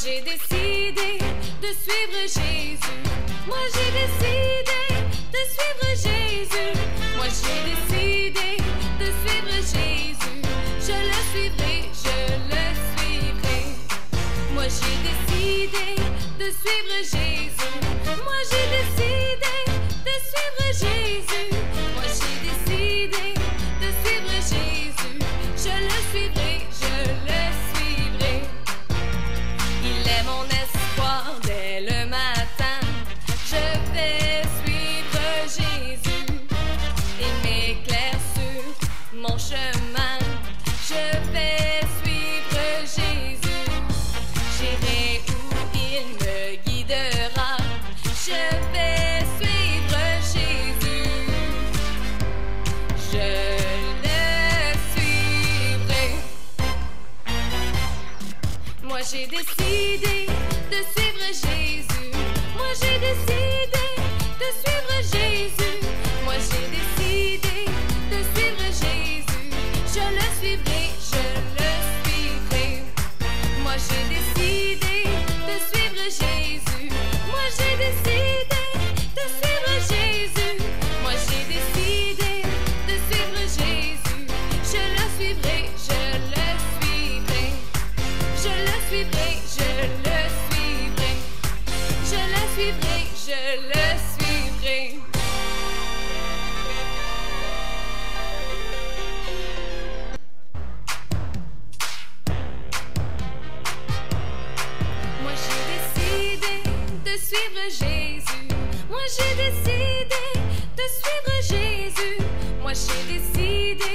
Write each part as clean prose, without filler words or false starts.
j'ai décidé de suivre Jésus. Moi j'ai décidé de suivre Jésus. Moi j'ai décidé de suivre Jésus. Je le suivrai, je le suivrai. Moi j'ai décidé de suivre Jésus. Moi j'ai décidé de suivre Jésus. Moi j'ai décidé de suivre Jésus. Je le suivrai, je le suivrai. Il est mon espoir dès le matin. Je vais suivre Jésus. Il m'éclaire sur mon chemin. Je vais suivre Jésus. J'irai où il me guidera. Je vais suivre Jésus. Je le suivrai. Moi j'ai décidé de suivre Jésus. Moi j'ai décidé de suivre Jésus. Moi j'ai décidé de suivre Jésus. Je le suivrai, je le suivrai. Moi j'ai décidé de suivre Jésus. Moi j'ai décidé de suivre Jésus. Moi j'ai décidé de suivre Jésus. Je le suivrai, je le suivrai. Je le suivrai, je le suivrai. Je le suivrai, je le suivrai. Moi j'ai décidé de suivre Jésus. Moi j'ai décidé de suivre Jésus. Moi j'ai décidé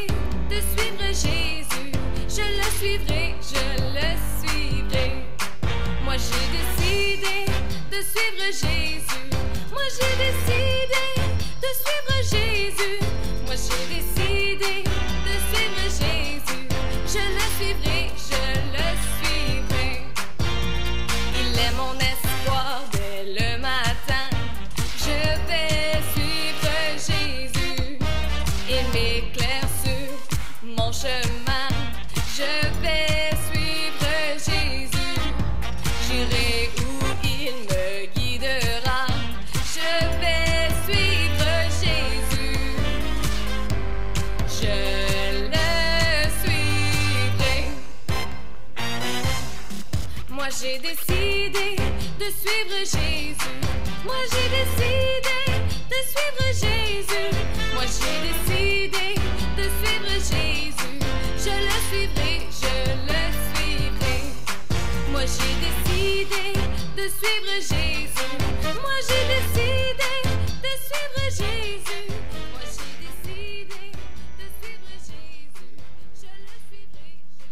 de suivre Jésus. Je le suivrai, je le suivrai. Moi j'ai décidé de suivre Jésus. Moi j'ai décidé de suivre Jésus. Moi j'ai décidé de suivre Jésus. Je le suivrai, je le suivrai. Il est mon espoir dès le matin. Je vais suivre Jésus. Il m'éclaire sur mon chemin. Je vais suivre Jésus. J'irai où il me guidera. Je vais suivre Jésus. Je le suivrai. Moi j'ai décidé de suivre Jésus. Moi j'ai décidé de suivre Jésus. Moi j'ai décidé de suivre Jésus. Je le suivrai, je le suivrai. Moi j'ai décidé de suivre Jésus. Moi j'ai décidé de suivre Jésus. Moi j'ai décidé de suivre Jésus. Je le suivrai, je le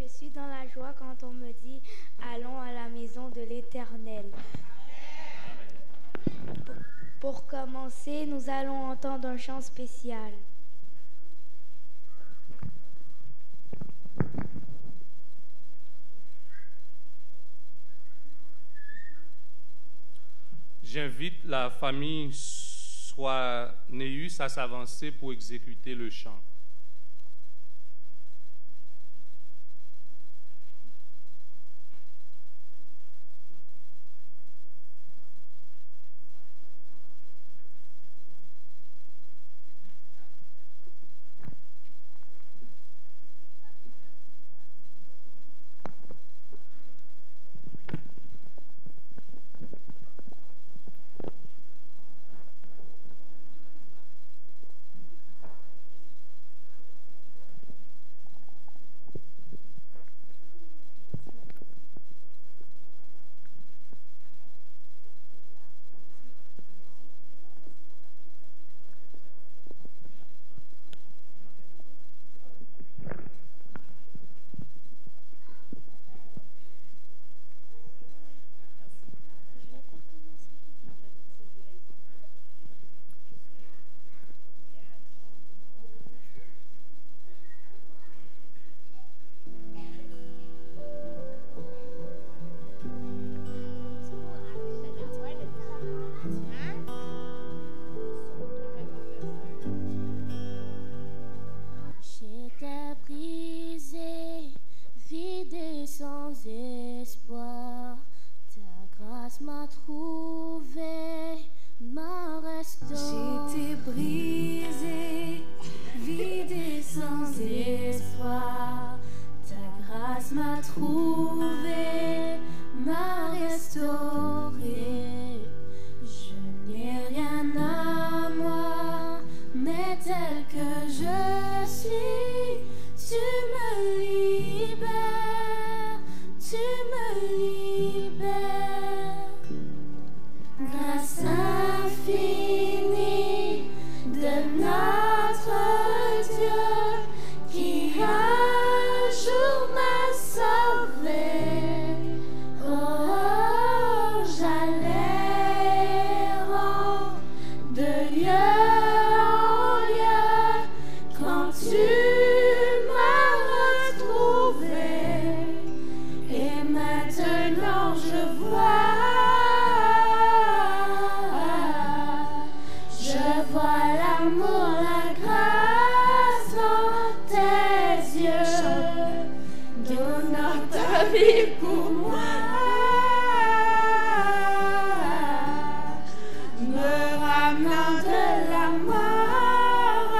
Je suis dans la joie quand on me dit « Allons à la maison de l'Éternel ». Pour commencer, nous allons entendre un chant spécial. J'invite la famille Soinéus à s'avancer pour exécuter le chant. je suis, tu me libères, tu me libères. Grâce infinie de notre Dieu qui un jour m'a sauvé. Oh, j'allais de lieu en lieu quand tu m'as retrouvé. Et maintenant je vois l'amour, la grâce dans tes yeux, donnant ta vie pour moi, me ramenant de la mort à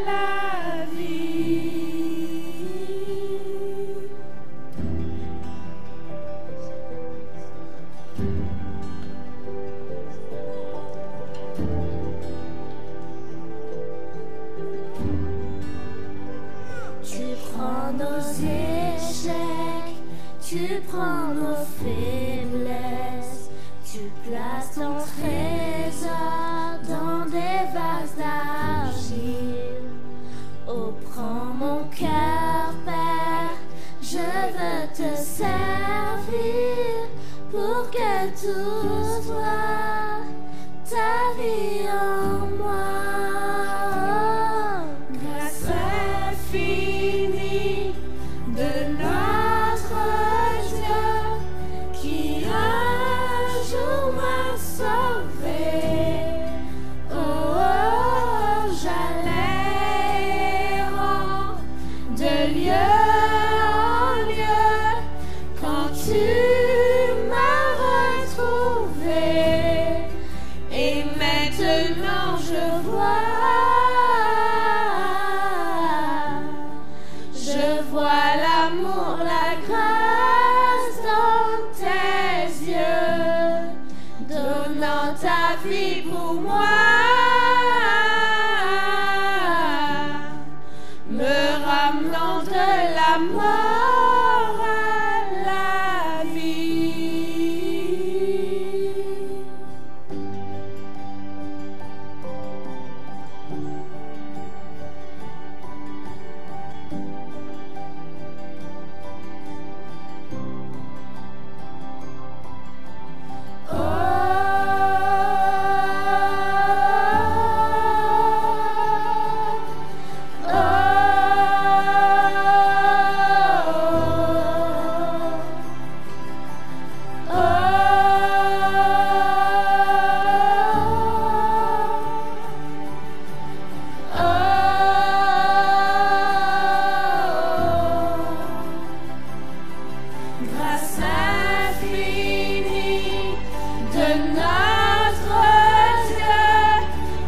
la vie. Tu prends nos échecs, tu prends nos faiblesses, tu places ton trésor dans des vases d'argile. Oh, prends mon cœur, Père, je veux te servir pour que tout soit ta vie en moi. Grâce infinie de notre Dieu qui un jour m'a sauvé. Oh, j'allais de lieu en lieu quand tu m'as retrouvé. Et maintenant je vois l'amour, la grâce dans tes yeux, donnant ta vie pour moi, me ramenant de la mort à la vie. Grâce infinie de notre Dieu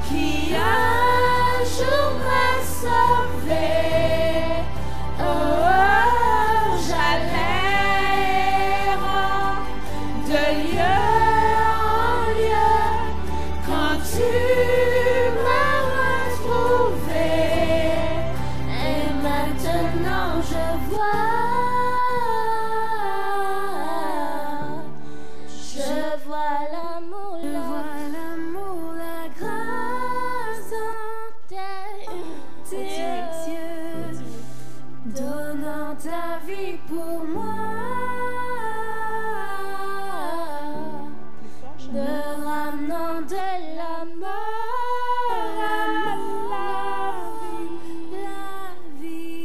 qui un jour m'a sauvé. Oh, j'allais de lieu en lieu quand tu m'as retrouvé. Et maintenant je vois l'amour, la grâce dans tes yeux, donnant ta vie pour moi, me ramenant de la mort à la vie.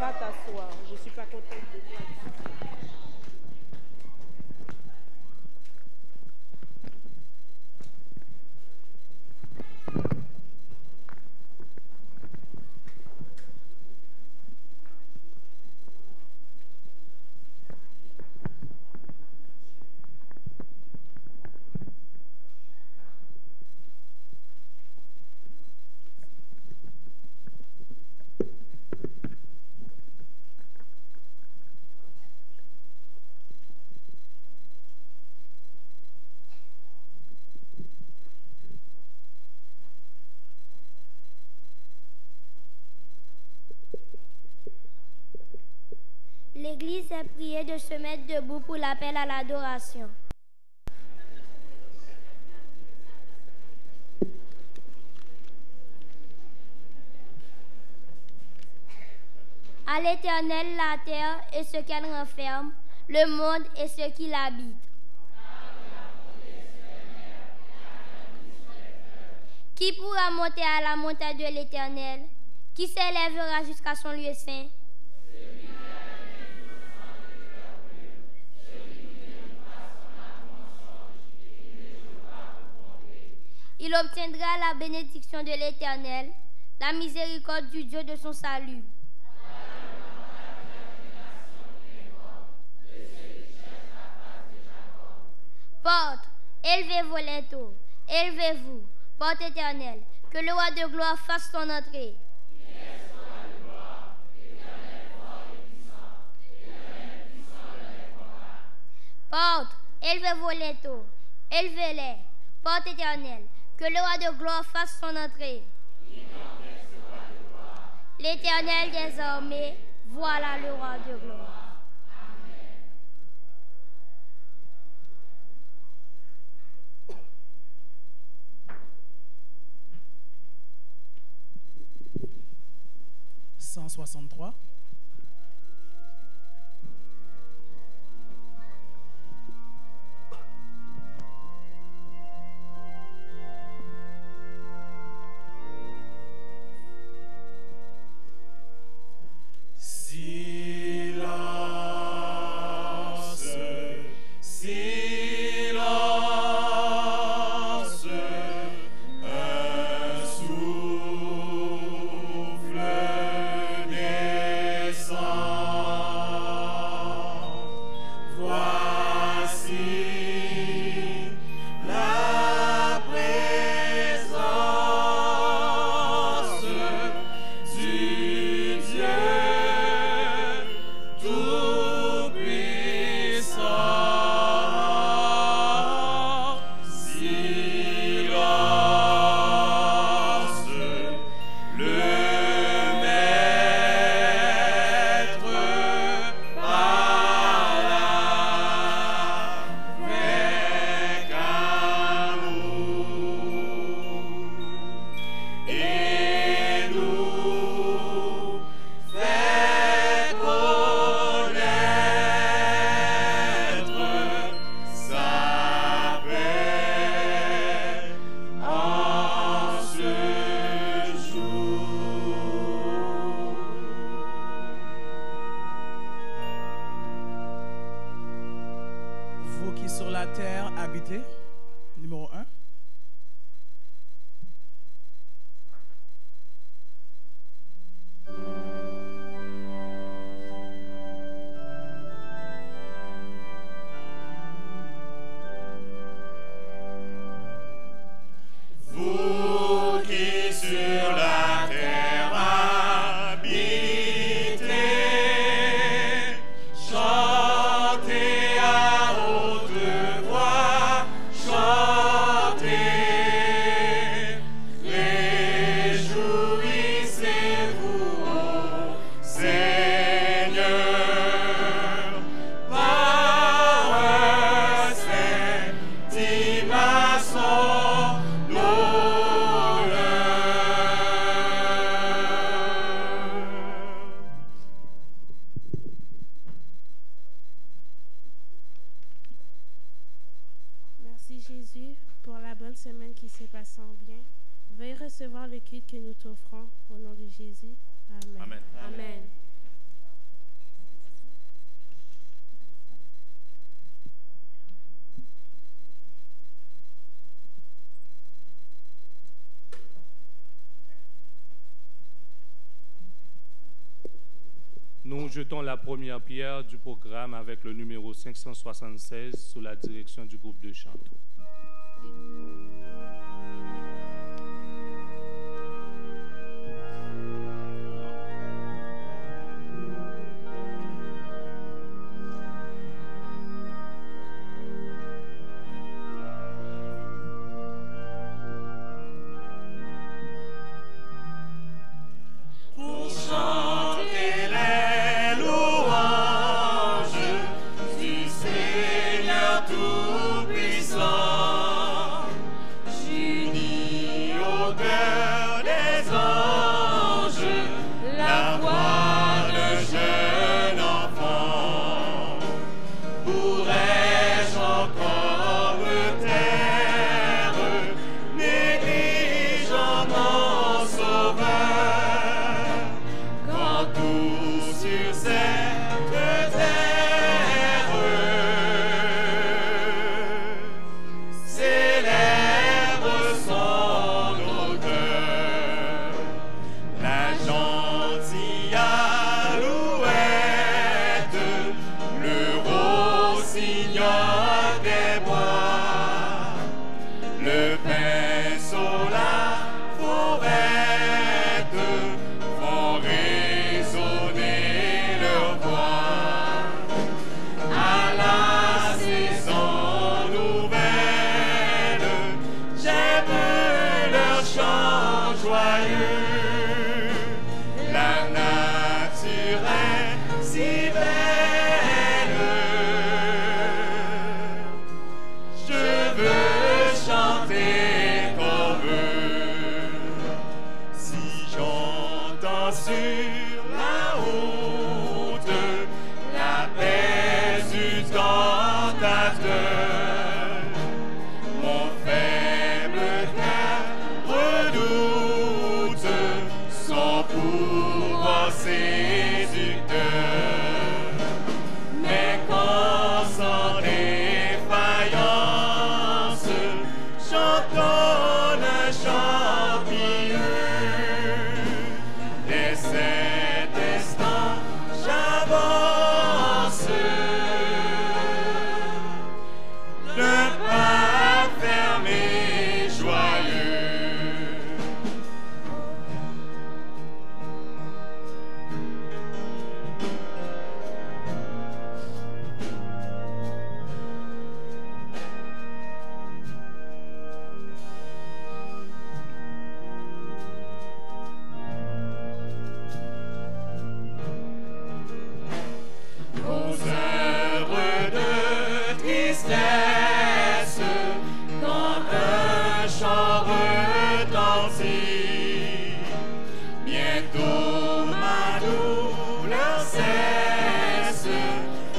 Va t'asseoir, je suis pas contente de toi. s'est prié de se mettre debout pour l'appel à l'adoration. À l'Éternel la terre et ce qu'elle renferme, le monde et ce qui l'habite. Qui pourra monter à la montagne de l'Éternel? Qui s'élèvera jusqu'à son lieu saint? Il obtiendra la bénédiction de l'Éternel, la miséricorde du Dieu de son salut. Porte, élevez-vous les tours, élevez-vous, porte éternelle, que le roi de gloire fasse son entrée. Porte, élevez-vous les tours, élevez-les, porte éternelle, que le roi de gloire fasse son entrée. L'Éternel des armées, voilà le roi de gloire. Cent 163. Numéro 1. Vous qui sur la terre habitez, chantez à haute voix, chantez, réjouissez-vous au Seigneur, par cette immense Merci Jésus pour la bonne semaine qui s'est passée en bien. Veuillez recevoir le culte que nous t'offrons au nom de Jésus. Amen. Amen. Amen. Nous jetons la première pierre du programme avec le numéro 576 sous la direction du groupe de chant. pour chanter les louanges Tout-Puissant, j'unis au cœur des anges la voix d'un jeune enfant. Pourrais-je encore me taire, négligeant mon sauveur, quand tout sur cette terre célèbre son auteur, la gentille alouette, le rossignol des bois, le pinceau, la fauvette font résonner leur voix. À la saison nouvelle, j'aime leur chant joyeux. La nature est si belle, je veux chanter comme eux. Si j'entends sur la route l'appel du tentateur, mon faible cœur redoute son pouvoir séducteur. Mais quand sans défaillance j'entonne un chant pieux, dès cet instant j'avance d'un pas fermé joyeux. Aux œuvres de tristesse, quand un chant retentit, bientôt ma douleur cesse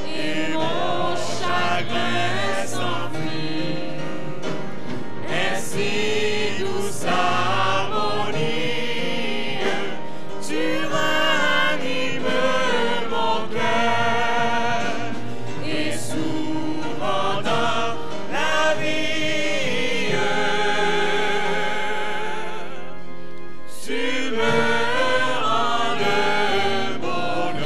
et mon chagrin s'enfuit. Ainsi douce harmonie, tu ranimes mon cœur, et souvent dans la vie tu me rends le bonheur.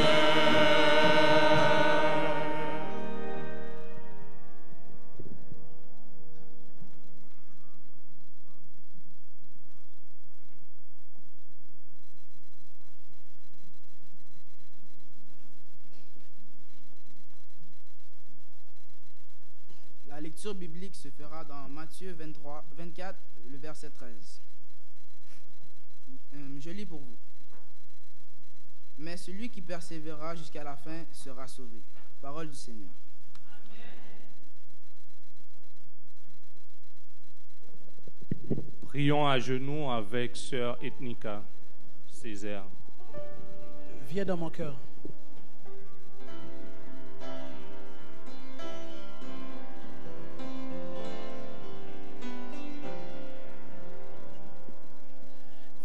La lecture biblique se fera dans Matthieu 24, le verset 13. Je lis pour vous. Mais celui qui persévérera jusqu'à la fin sera sauvé. Parole du Seigneur. Prions à genoux avec sœur Ethnica Césaire. Viens dans mon cœur.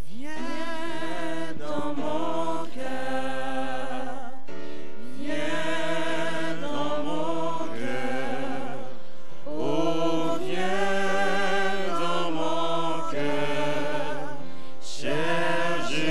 Viens dans mon cœur, viens dans mon cœur, oh viens dans mon cœur, cher Jésus.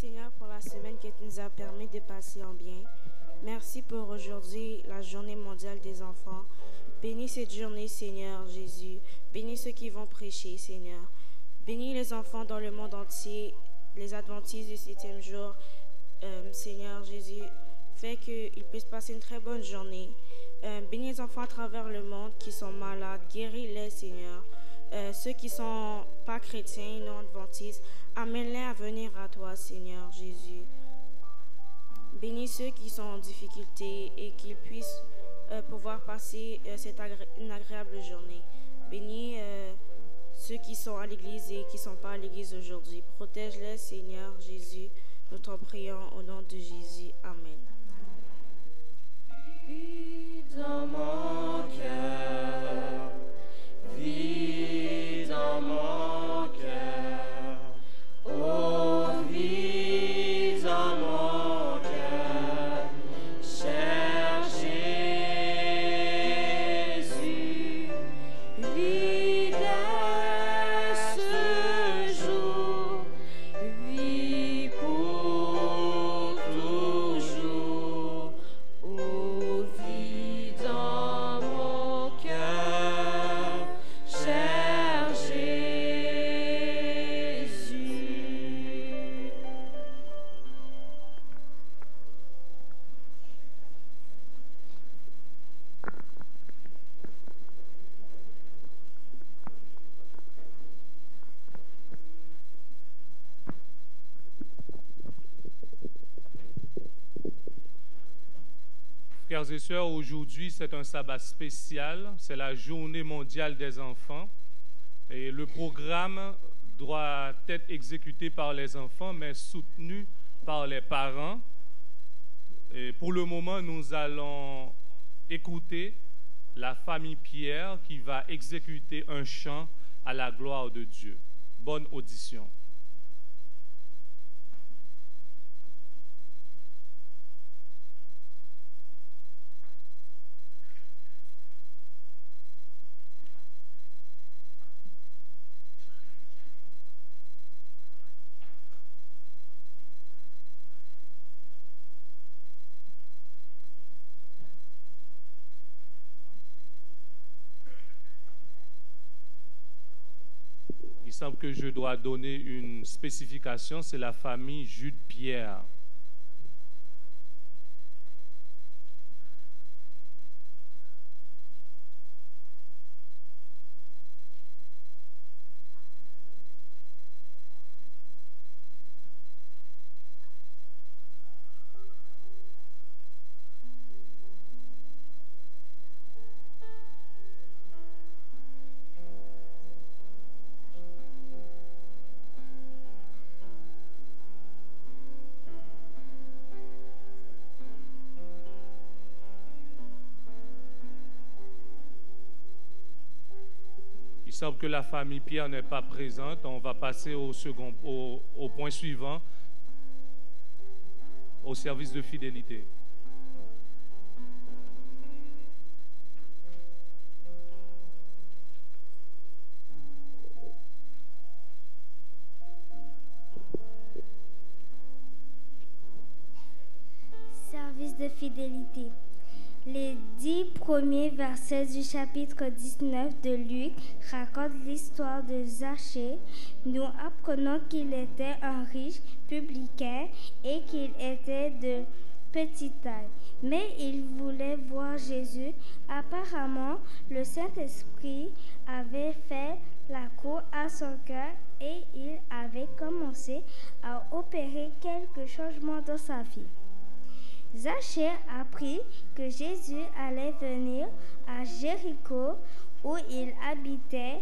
Seigneur pour la semaine que tu nous as permis de passer en bien. Merci pour aujourd'hui, la journée mondiale des enfants. Bénis cette journée, Seigneur Jésus. Bénis ceux qui vont prêcher, Seigneur. Bénis les enfants dans le monde entier, les adventistes du 7e jour. Seigneur Jésus, fais qu'ils puissent passer une très bonne journée. Bénis les enfants à travers le monde qui sont malades. Guéris-les, Seigneur. Ceux qui ne sont pas chrétiens, non adventistes, amène-les à venir à toi, Seigneur Jésus. Bénis ceux qui sont en difficulté et qu'ils puissent pouvoir passer une agréable journée. Bénis ceux qui sont à l'église et qui ne sont pas à l'église aujourd'hui. Protège-les, Seigneur Jésus. Nous t'en prions au nom de Jésus. Amen. Vis dans mon cœur, vis dans mon cœur, oh, vis dans mon cœur, cher Jésus, vis dès ce jour, vis pour toujours, oh, vis dans mon cœur, cher Jésus. Frères et sœurs, aujourd'hui, c'est un sabbat spécial. C'est la journée mondiale des enfants. Et le programme doit être exécuté par les enfants, mais soutenu par les parents. Et pour le moment, nous allons écouter la famille Pierre qui va exécuter un chant à la gloire de Dieu. Bonne audition. Il semble que je dois donner une spécification, c'est la famille Jude Pierre. Il semble que la famille Pierre n'est pas présente. On va passer au point suivant, au service de fidélité. Service de fidélité. Les 10 premiers versets du chapitre 19 de Luc racontent l'histoire de Zachée. Nous apprenons qu'il était un riche publicain et qu'il était de petite taille. Mais il voulait voir Jésus. Apparemment, le Saint-Esprit avait fait la cour à son cœur et il avait commencé à opérer quelques changements dans sa vie. Zachée apprit que Jésus allait venir à Jéricho où il habitait.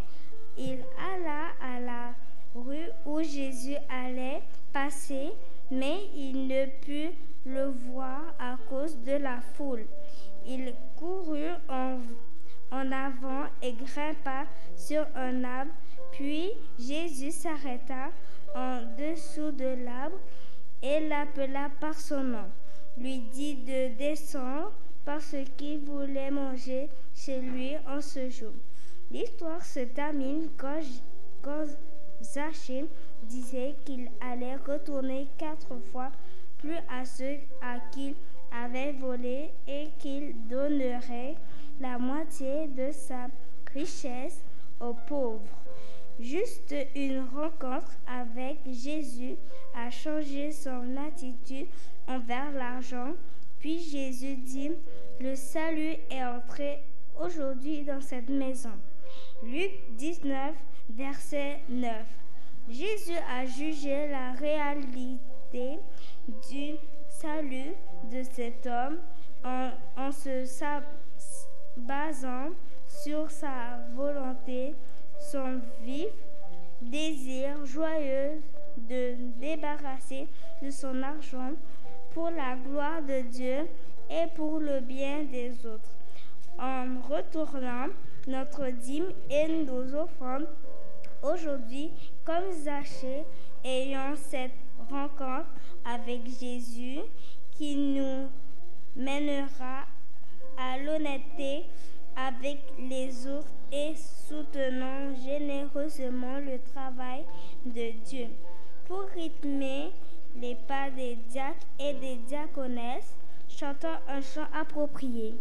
Il alla à la rue où Jésus allait passer, mais il ne put le voir à cause de la foule. Il courut en avant et grimpa sur un arbre. Puis Jésus s'arrêta en dessous de l'arbre et l'appela par son nom. Lui dit de descendre parce qu'il voulait manger chez lui en ce jour. L'histoire se termine quand Zachée disait qu'il allait retourner 4 fois plus à ceux à qui il avait volé et qu'il donnerait la moitié de sa richesse aux pauvres. Juste une rencontre avec Jésus a changé son attitude envers l'argent. Puis Jésus dit, le salut est entré aujourd'hui dans cette maison. Luc 19, verset 9. Jésus a jugé la réalité du salut de cet homme en se basant sur sa volonté, son vif désir joyeux de débarrasser de son argent pour la gloire de Dieu et pour le bien des autres. En retournant notre dîme et nos offrandes aujourd'hui, comme Zachée, ayons cette rencontre avec Jésus qui nous mènera à l'honnêteté avec les autres et soutenons généreusement le travail de Dieu. Pour rythmer les pas des diacres et des diaconesses, chantons un chant approprié.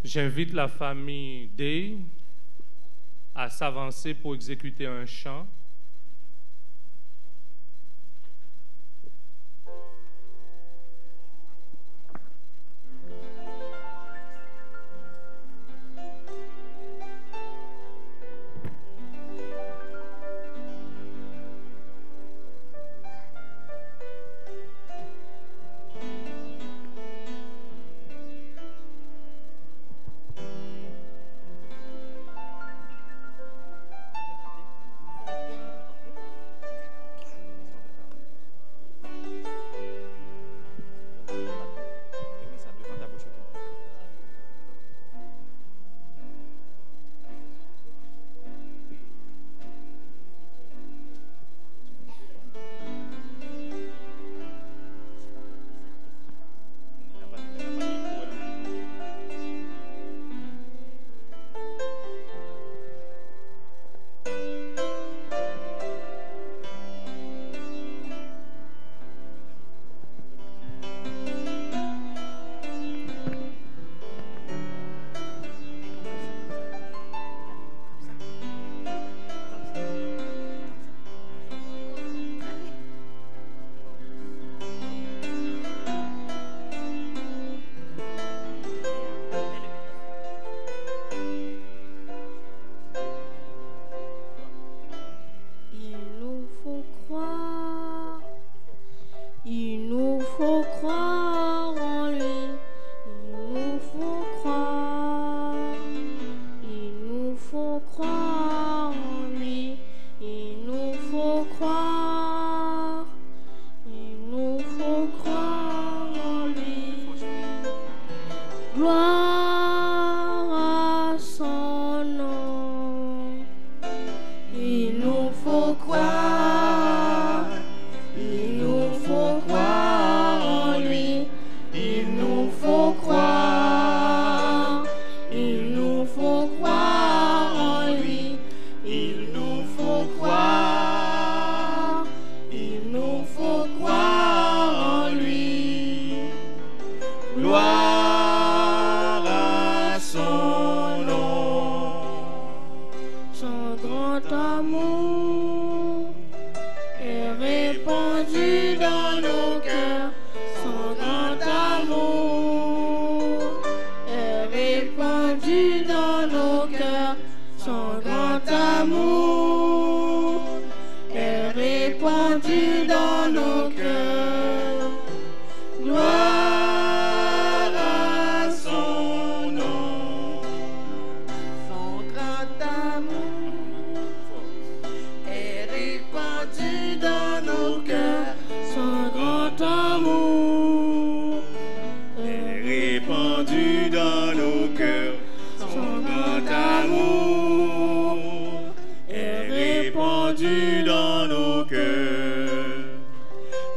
J'invite la famille Day à s'avancer pour exécuter un chant.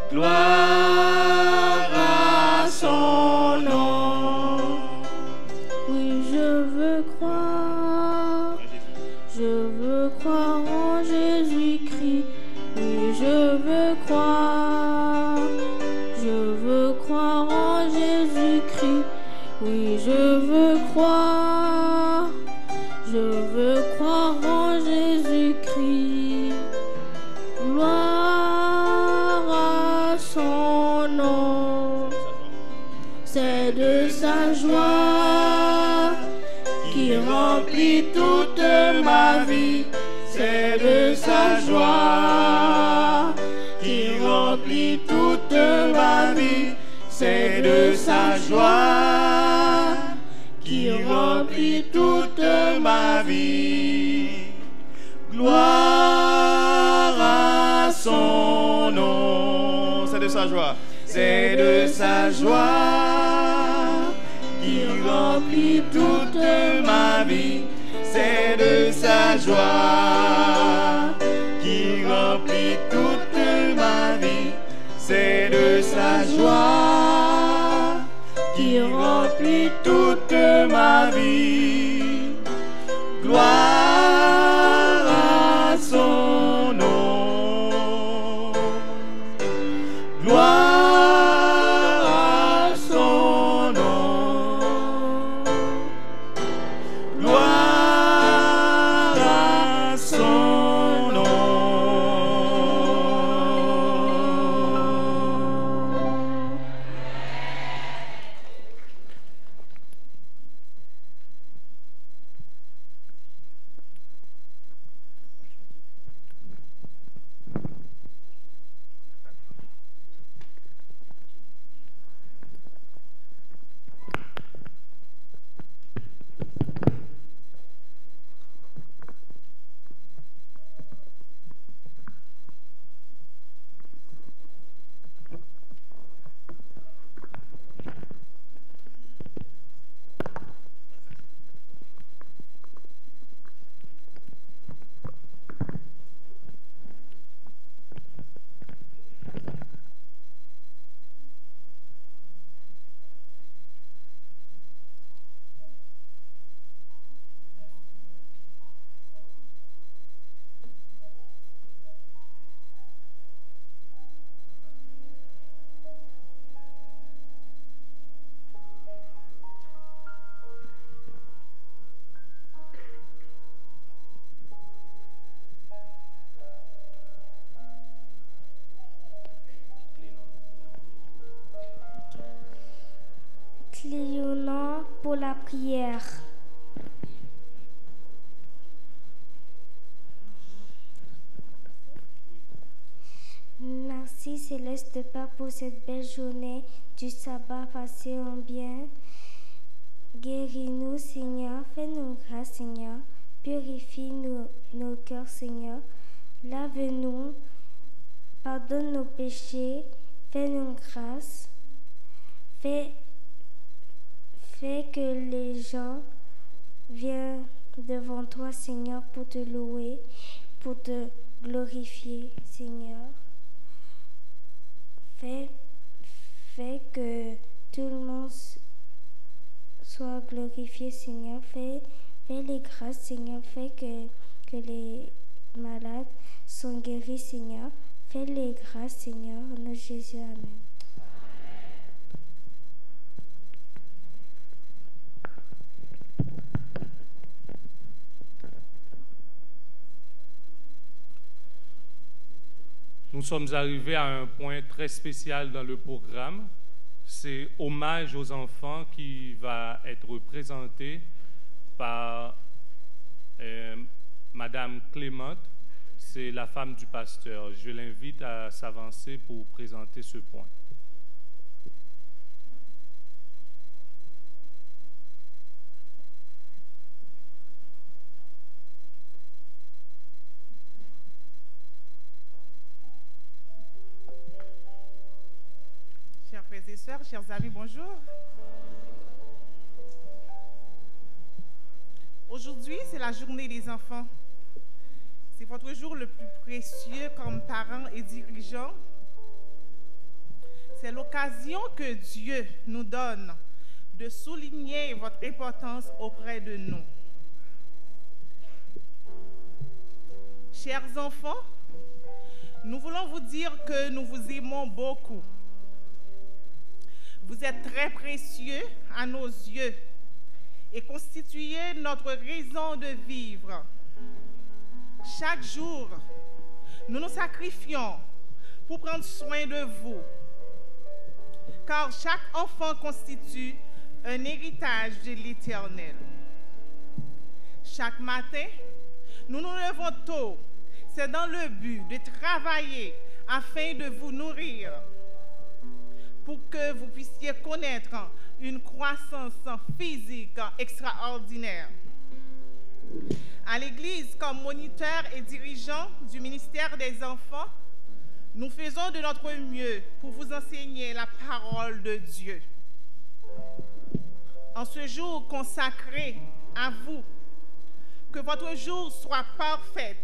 Gloire Oui, je veux croire. Je veux croire en Jésus-Christ. Oui, je veux croire. Je veux croire en Jésus-Christ. Oui, je veux croire. Je veux croire en Jésus-Christ. Gloire à son nom. C'est de sa joie qui remplit toute ma vie. C'est de sa joie qui remplit toute ma vie. C'est de sa joie qui remplit toute ma vie. Gloire à son nom. C'est de sa joie. C'est de sa joie qui remplit toute ma vie. C'est de sa joie qui remplit toute ma vie. C'est de sa joie qui remplit toute ma vie. Gloire à son nom. Gloire à son nom. Gloire à son nom. Clignons pour la prière. Merci Céleste Père pour cette belle journée du sabbat passé en bien. Guéris-nous Seigneur, fais-nous grâce Seigneur, purifie nos cœurs Seigneur, lave-nous, pardonne nos péchés, fais-nous grâce, fais que les gens viennent devant toi Seigneur pour te louer, pour te glorifier Seigneur. Fais que tout le monde soit glorifié, Seigneur. Fais les grâces, Seigneur. Fais que les malades sont guéris, Seigneur. Fais les grâces, Seigneur. Au nom de Jésus, Amen. Nous sommes arrivés à un point très spécial dans le programme. C'est hommage aux enfants qui va être représenté par Madame Clément. C'est la femme du pasteur. Je l'invite à s'avancer pour présenter ce point. Chers frères et sœurs, chers amis, bonjour. Aujourd'hui, c'est la journée des enfants. C'est votre jour le plus précieux comme parents et dirigeants. C'est l'occasion que Dieu nous donne de souligner votre importance auprès de nous. Chers enfants, nous voulons vous dire que nous vous aimons beaucoup. Vous êtes très précieux à nos yeux et constituez notre raison de vivre. Chaque jour, nous nous sacrifions pour prendre soin de vous, car chaque enfant constitue un héritage de l'Éternel. Chaque matin, nous nous levons tôt. C'est dans le but de travailler afin de vous nourrir, pour que vous puissiez connaître une croissance physique extraordinaire. À l'Église, comme moniteur et dirigeant du ministère des enfants, nous faisons de notre mieux pour vous enseigner la parole de Dieu. En ce jour consacré à vous, que votre jour soit parfait,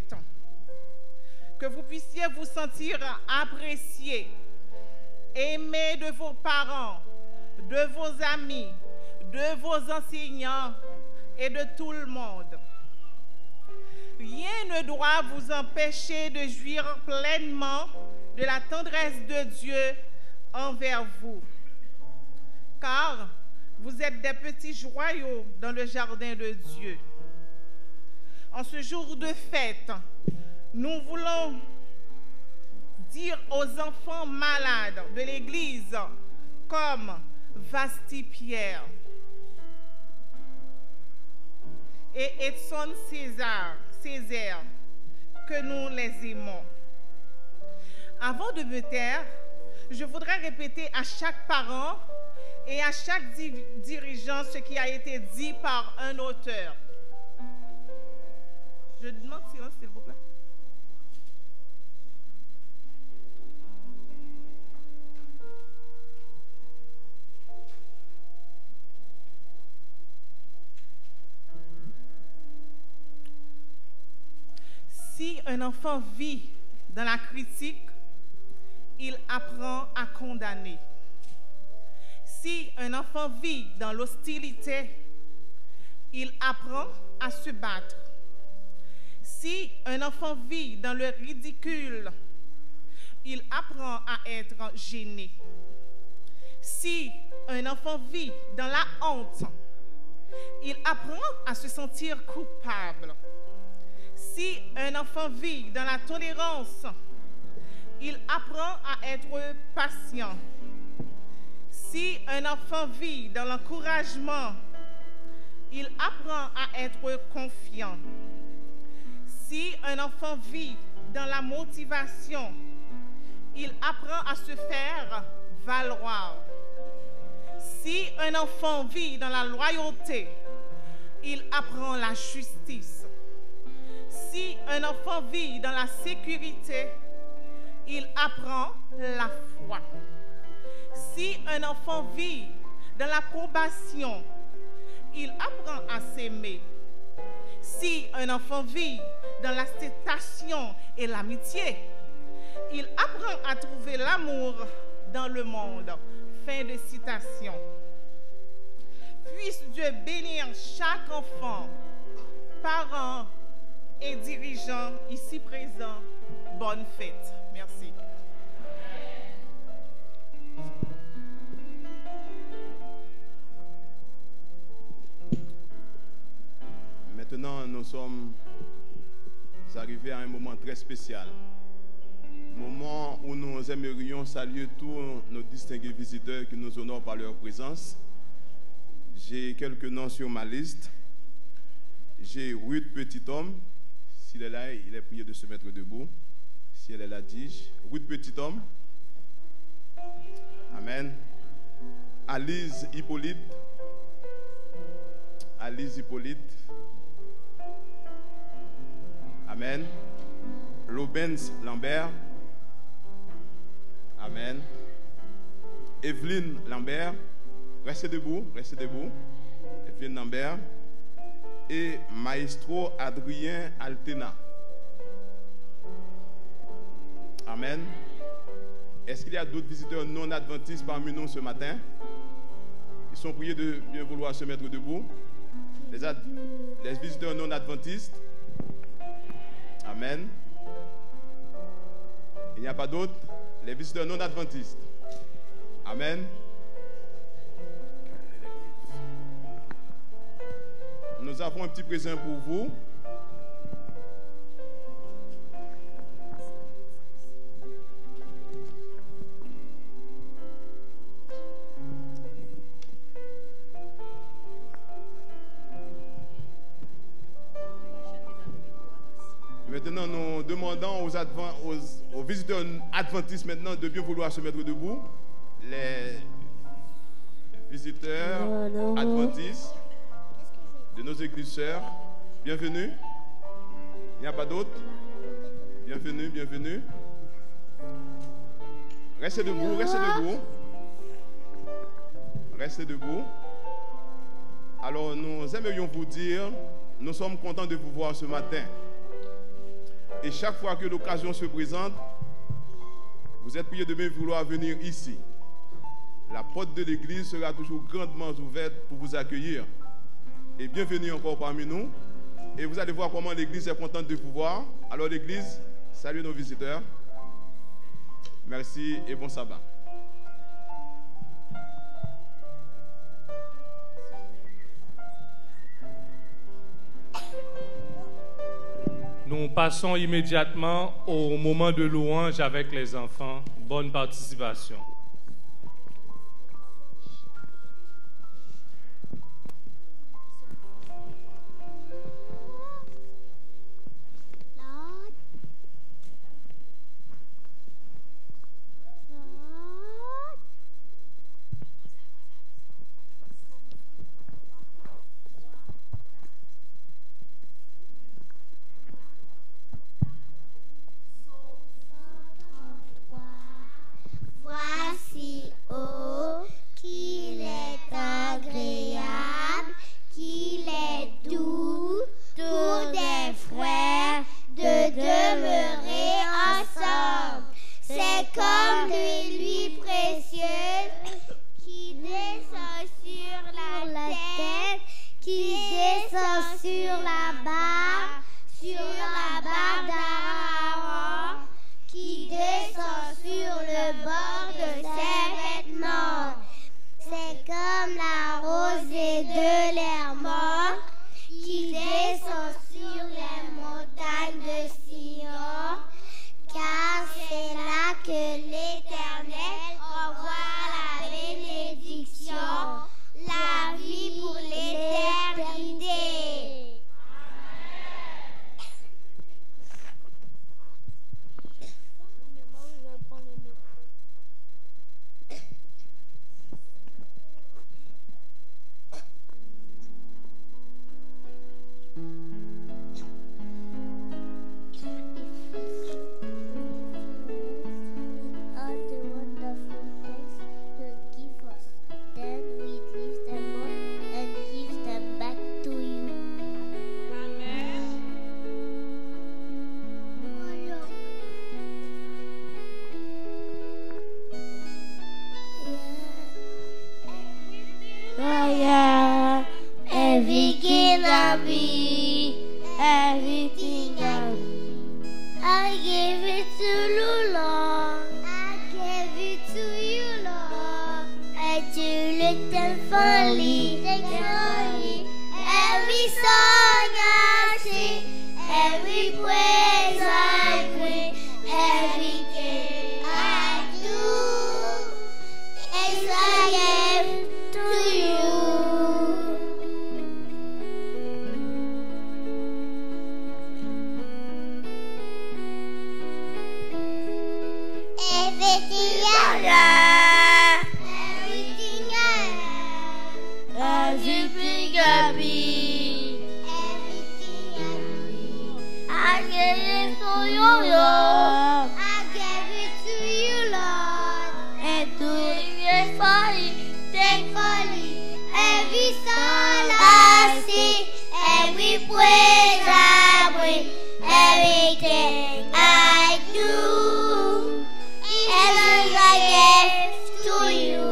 que vous puissiez vous sentir apprécié, aimé de vos parents, de vos amis, de vos enseignants et de tout le monde. Rien ne doit vous empêcher de jouir pleinement de la tendresse de Dieu envers vous, car vous êtes des petits joyaux dans le jardin de Dieu. En ce jour de fête, nous voulons dire aux enfants malades de l'Église, comme Vasti Pierre et Edson Césaire, que nous les aimons. Avant de me taire, je voudrais répéter à chaque parent et à chaque dirigeant ce qui a été dit par un auteur. Je demande silence, s'il vous plaît. Si un enfant vit dans la critique, il apprend à condamner. Si un enfant vit dans l'hostilité, il apprend à se battre. Si un enfant vit dans le ridicule, il apprend à être gêné. Si un enfant vit dans la honte, il apprend à se sentir coupable. Si un enfant vit dans la tolérance, il apprend à être patient. Si un enfant vit dans l'encouragement, il apprend à être confiant. Si un enfant vit dans la motivation, il apprend à se faire valoir. Si un enfant vit dans la loyauté, il apprend la justice. Si un enfant vit dans la sécurité, il apprend la foi. Si un enfant vit dans l'approbation, il apprend à s'aimer. Si un enfant vit dans l'acceptation et l'amitié, il apprend à trouver l'amour dans le monde. Fin de citation. Puisse Dieu bénir chaque enfant, parent et dirigeant ici présent. Bonne fête. Merci. Maintenant, nous sommes arrivés à un moment très spécial. Moment où nous aimerions saluer tous nos distingués visiteurs qui nous honorent par leur présence. J'ai quelques noms sur ma liste. J'ai Ruth Petithomme. S'il est là, il est prié de se mettre debout. Si elle est là, dis-je. Ruth Petithomme. Amen. Alice Hippolyte. Alice Hippolyte. Amen. Lobens Lambert. Amen. Evelyne Lambert. Restez debout, restez debout. Evelyne Lambert. Et Maestro Adrien Altena. Amen. Est-ce qu'il y a d'autres visiteurs non adventistes parmi nous ce matin? Ils sont priés de bien vouloir se mettre debout. Les visiteurs non adventistes. Amen. Il n'y a pas d'autres. Les visiteurs non adventistes. Amen. Nous avons un petit présent pour vous. Maintenant, nous demandons aux visiteurs adventistes maintenant de bien vouloir se mettre debout. Les visiteurs adventistes de nos églises sœurs, bienvenue. Il n'y a pas d'autres? Bienvenue, bienvenue. Restez debout, restez debout. Restez debout. Alors, nous aimerions vous dire, nous sommes contents de vous voir ce matin. Et chaque fois que l'occasion se présente, vous êtes priés de bien vouloir venir ici. La porte de l'église sera toujours grandement ouverte pour vous accueillir. Et bienvenue encore parmi nous. Et vous allez voir comment l'église est contente de vous voir. Alors l'église, salue nos visiteurs. Merci et bon sabbat. Nous passons immédiatement au moment de louange avec les enfants. Bonne participation. Voici, oh, qu'il est agréable, qu'il est doux, tous des frères, de demeurer ensemble. C'est comme de l'huile précieuse qui descend sur la tête, qui descend sur la barbe d'Aaron, qui descend sur le bord de ses vêtements. C'est comme la rosée de l'Hermon qui descend sur les montagnes de Sion, car c'est là que l'Éternel envoie la bénédiction, la vie pour l'éternité. Everything I be, everything I be, I give it to you, Lord. I give it to you, Lord. Et tu le folie, every song I sing, every praise I bring, everything I do is I give to you. Everything I have, everything I have, everything I be, everything I be, I give it to you, Lord. I give it to you, Lord. And to you, thankfully, every song I sing, every praise I bring, everything I do, as I give to you.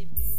début.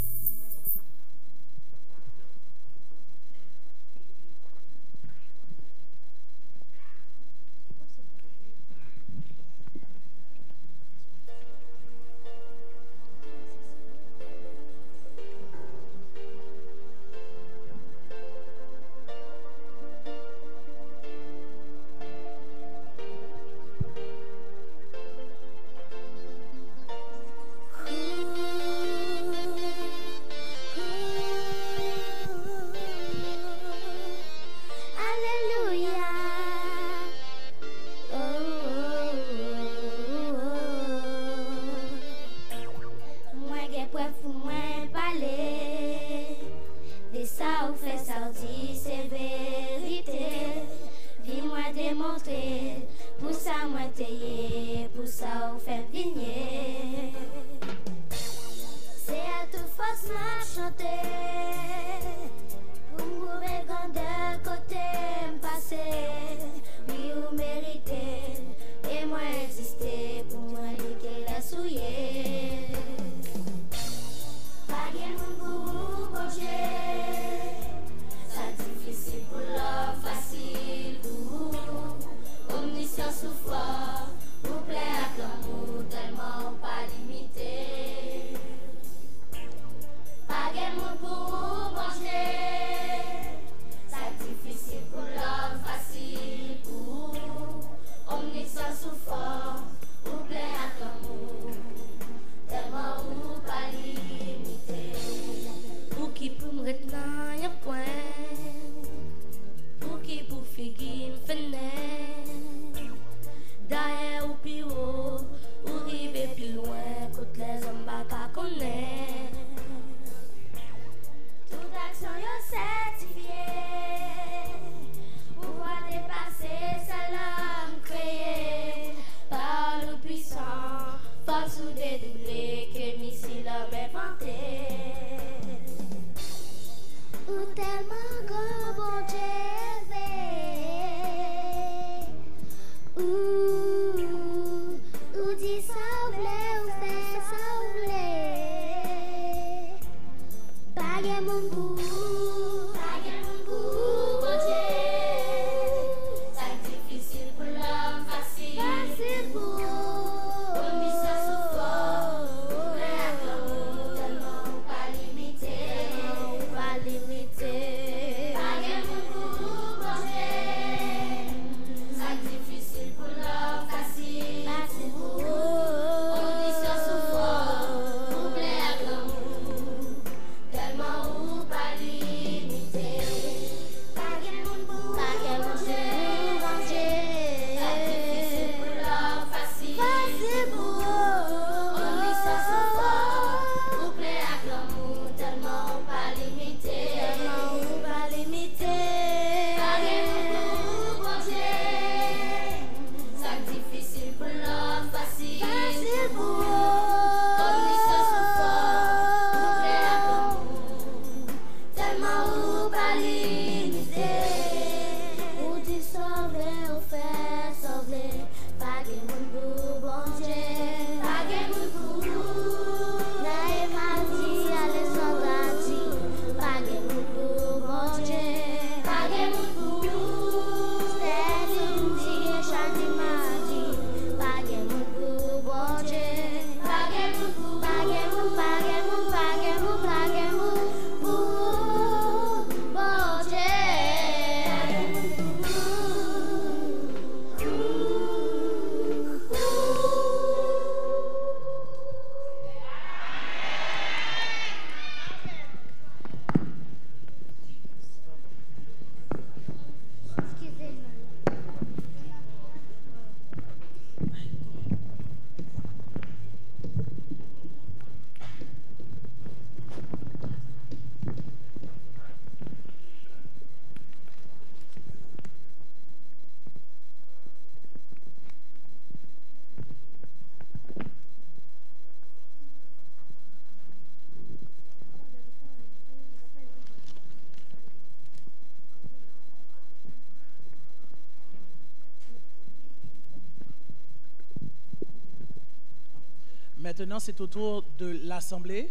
Maintenant, c'est au tour de l'Assemblée.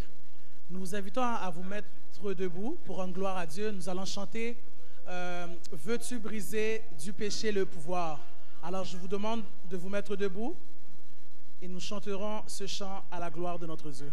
Nous vous invitons à vous mettre debout pour rendre gloire à Dieu. Nous allons chanter Veux-tu briser du péché le pouvoir? Alors je vous demande de vous mettre debout et nous chanterons ce chant à la gloire de notre Dieu.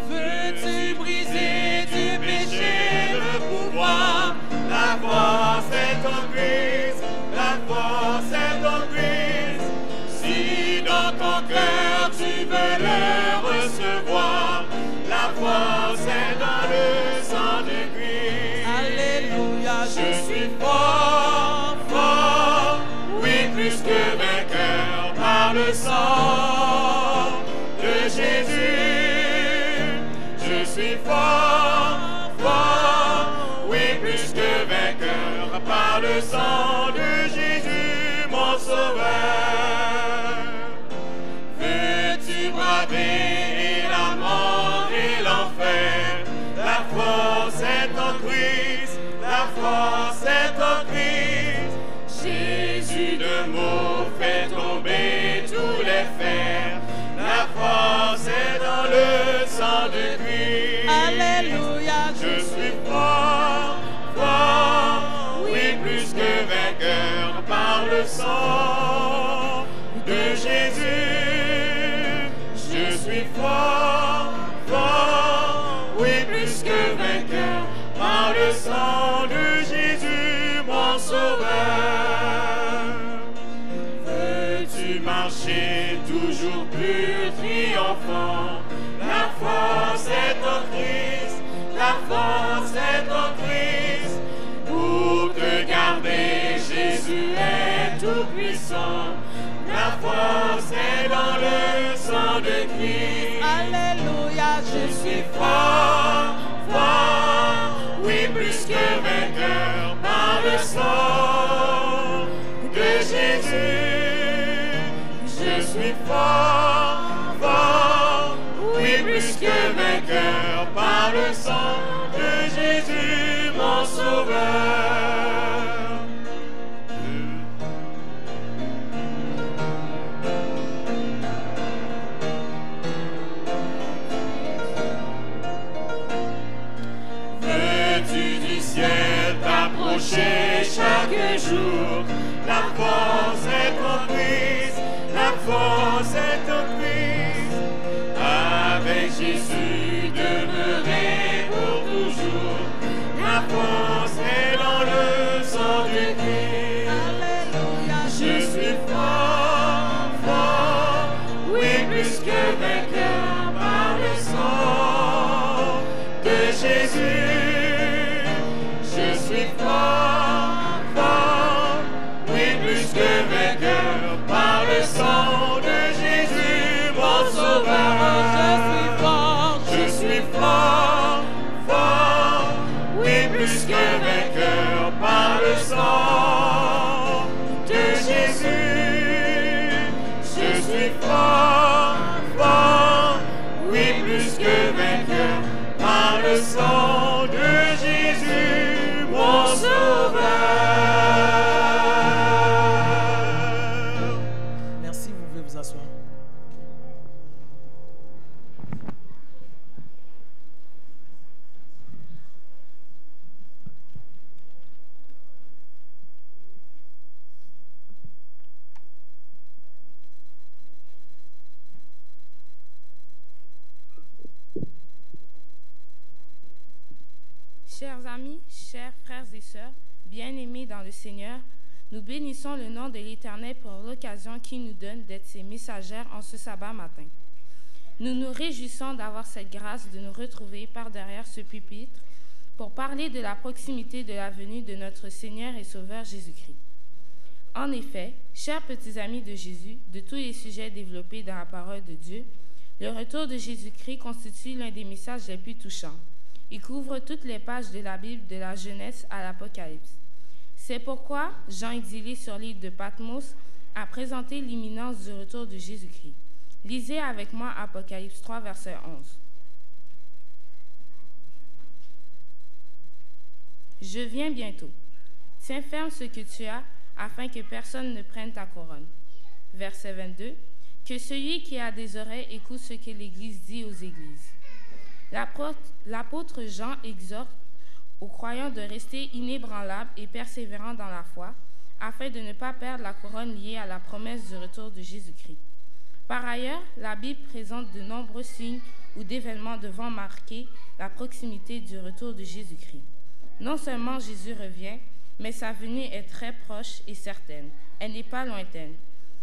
Veux-tu briser du péché le pouvoir? La force est en Christ, la force est en Christ. Si dans ton cœur tu veux le recevoir, la force est dans le sang de Christ. Alléluia, je suis fort, fort, oui, plus que vainqueur par le sang de Jésus. Je suis fort, fort, oui, plus que vainqueur par le sang de Jésus, mon sauveur. Veux-tu braver la mort et l'enfer? La force est en Christ, la force est en Christ. Jésus de mots fait tomber tous les fers. La force est dans le sang de Christ. Alléluia, je suis fort, fort, oui, plus que vainqueur par le sang de Jésus. Je suis fort, fort, oui, plus que vainqueur par le sang de Jésus, mon sauveur. Veux-tu marcher toujours plus triomphant? La force est en Christ, la force est en Christ. Pour te garder, Jésus est tout puissant. La force est dans le sang de Christ. Alléluia, je suis fort, fort, oui, plus que vainqueur par le sang de Jésus. Je suis fort, fort, oui, plus que vainqueur par le sang de Jésus, mon sauveur. T'approcher chaque jour, la force est en Christ, la force est en Christ. Avec Jésus demeurer pour toujours, la force est dans le sang de Christ. Alléluia, je suis fort, fort, oui, plus que vainqueur par le sang de Jésus. Je suis fort, fort, oui, plus que vainqueur par le sang de Jésus, mon sauveur. Je suis fort, fort, oui, plus que vainqueur par le sang de Jésus. Je suis fort, fort, oui, plus que vainqueur par le sang de Jésus, mon sauveur. Merci, vous pouvez vous asseoir. Chers amis, chers frères et sœurs, bien-aimés dans le Seigneur, nous bénissons le nom de l'Éternel pour l'occasion qu'il nous donne d'être ses messagères en ce sabbat matin. Nous nous réjouissons d'avoir cette grâce de nous retrouver par derrière ce pupitre pour parler de la proximité de la venue de notre Seigneur et Sauveur Jésus-Christ. En effet, chers petits amis de Jésus, de tous les sujets développés dans la parole de Dieu, le retour de Jésus-Christ constitue l'un des messages les plus touchants. Il couvre toutes les pages de la Bible, de la Genèse à l'Apocalypse. C'est pourquoi Jean, exilé sur l'île de Patmos, a présenté l'imminence du retour de Jésus-Christ. Lisez avec moi Apocalypse 3, verset 11. Je viens bientôt. Tiens ferme ce que tu as, afin que personne ne prenne ta couronne. Verset 22. Que celui qui a des oreilles écoute ce que l'Église dit aux églises. L'apôtre Jean exhorte aux croyants de rester inébranlables et persévérants dans la foi, afin de ne pas perdre la couronne liée à la promesse du retour de Jésus-Christ. Par ailleurs, la Bible présente de nombreux signes ou d'événements devant marquer la proximité du retour de Jésus-Christ. Non seulement Jésus revient, mais sa venue est très proche et certaine. Elle n'est pas lointaine.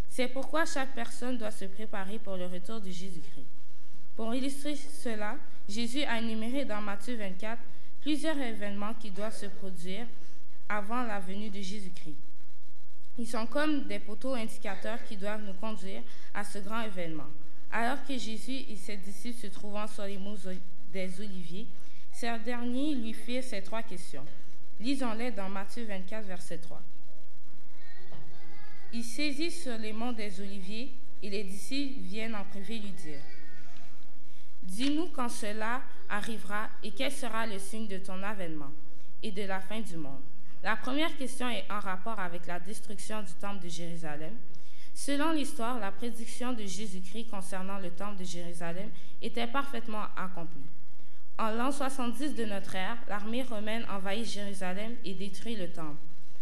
C'est pourquoi chaque personne doit se préparer pour le retour de Jésus-Christ. Pour illustrer cela, Jésus a énuméré dans Matthieu 24 plusieurs événements qui doivent se produire avant la venue de Jésus-Christ. Ils sont comme des poteaux indicateurs qui doivent nous conduire à ce grand événement. Alors que Jésus et ses disciples se trouvant sur les monts des Oliviers, ces derniers lui firent ces 3 questions. Lisons-les dans Matthieu 24, verset 3. Il saisit sur les monts des Oliviers et les disciples viennent en privé lui dire « Dis-nous quand cela arrivera et quel sera le signe de ton avènement et de la fin du monde. » La première question est en rapport avec la destruction du temple de Jérusalem. Selon l'histoire, la prédiction de Jésus-Christ concernant le temple de Jérusalem était parfaitement accomplie. En l'an 70 de notre ère, l'armée romaine envahit Jérusalem et détruit le temple.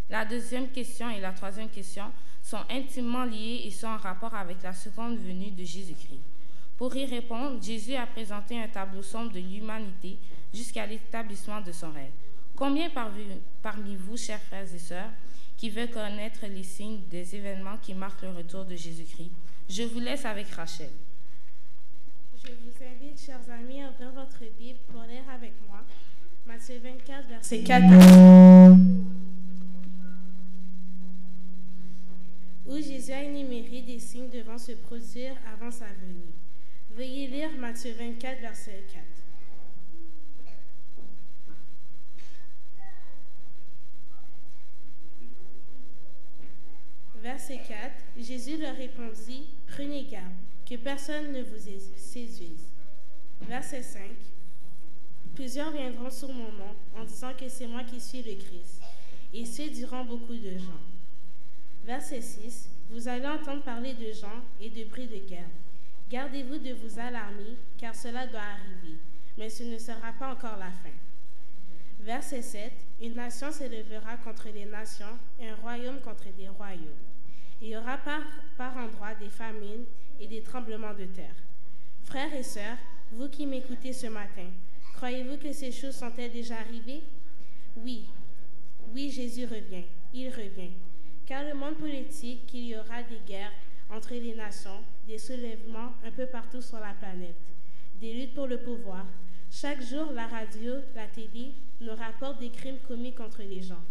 La deuxième question et la troisième question sont intimement liées et sont en rapport avec la seconde venue de Jésus-Christ. Pour y répondre, Jésus a présenté un tableau sombre de l'humanité jusqu'à l'établissement de son règne. Combien parmi vous, chers frères et sœurs, qui veulent connaître les signes des événements qui marquent le retour de Jésus-Christ? Je vous laisse avec Rachel. Je vous invite, chers amis, à ouvrir votre Bible pour lire avec moi Matthieu 24, verset 4 où Jésus a énuméré des signes devant se produire avant sa venue. Veuillez lire Matthieu 24, verset 4. Verset 4, Jésus leur répondit, « Prenez garde, que personne ne vous séduise. » Verset 5, plusieurs viendront sur mon nom en disant que c'est moi qui suis le Christ, et séduiront beaucoup de gens. Verset 6, vous allez entendre parler de gens et de bris de guerre. Gardez-vous de vous alarmer, car cela doit arriver, mais ce ne sera pas encore la fin. Verset 7, une nation s'élèvera contre les nations et un royaume contre des royaumes. Il y aura par endroits des famines et des tremblements de terre. Frères et sœurs, vous qui m'écoutez ce matin, croyez-vous que ces choses sont-elles déjà arrivées? Oui, Jésus revient, il revient. Car le monde politique, qu'il y aura des guerres entre les nations, des soulèvements un peu partout sur la planète, des luttes pour le pouvoir. Chaque jour, la radio, la télé nous rapportent des crimes commis contre les gens.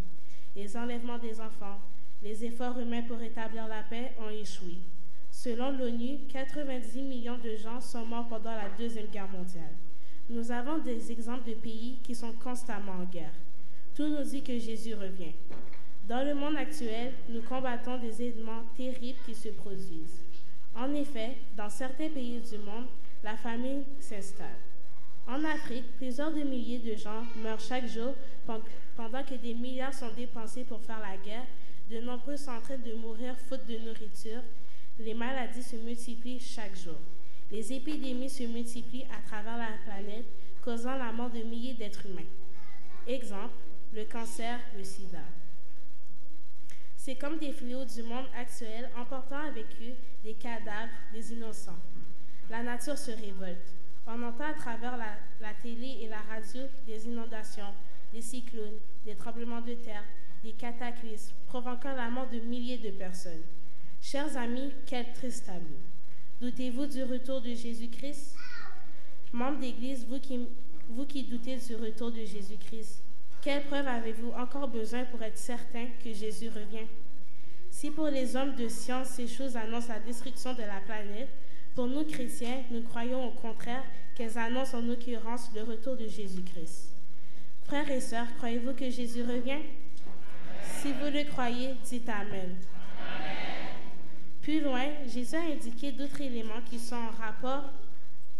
Les enlèvements des enfants, les efforts humains pour rétablir la paix ont échoué. Selon l'ONU, 90 millions de gens sont morts pendant la Deuxième Guerre mondiale. Nous avons des exemples de pays qui sont constamment en guerre. Tout nous dit que Jésus revient. Dans le monde actuel, nous combattons des événements terribles qui se produisent. En effet, dans certains pays du monde, la famine s'installe. En Afrique, plusieurs de milliers de gens meurent chaque jour pendant que des milliards sont dépensés pour faire la guerre. De nombreux sont en train de mourir faute de nourriture. Les maladies se multiplient chaque jour. Les épidémies se multiplient à travers la planète, causant la mort de milliers d'êtres humains. Exemple, le cancer, le sida. C'est comme des fléaux du monde actuel, emportant avec eux des cadavres, des innocents. La nature se révolte. On entend à travers la télé et la radio des inondations, des cyclones, des tremblements de terre, des cataclysmes, provoquant la mort de milliers de personnes. Chers amis, quel triste tableau. Doutez-vous du retour de Jésus-Christ? Membres d'Église, vous qui doutez du retour de Jésus-Christ, quelle preuve avez-vous encore besoin pour être certain que Jésus revient? Si pour les hommes de science, ces choses annoncent la destruction de la planète, pour nous chrétiens, nous croyons au contraire qu'elles annoncent en l'occurrence le retour de Jésus-Christ. Frères et sœurs, croyez-vous que Jésus revient? Si vous le croyez, dites Amen. Plus loin, Jésus a indiqué d'autres éléments qui sont en rapport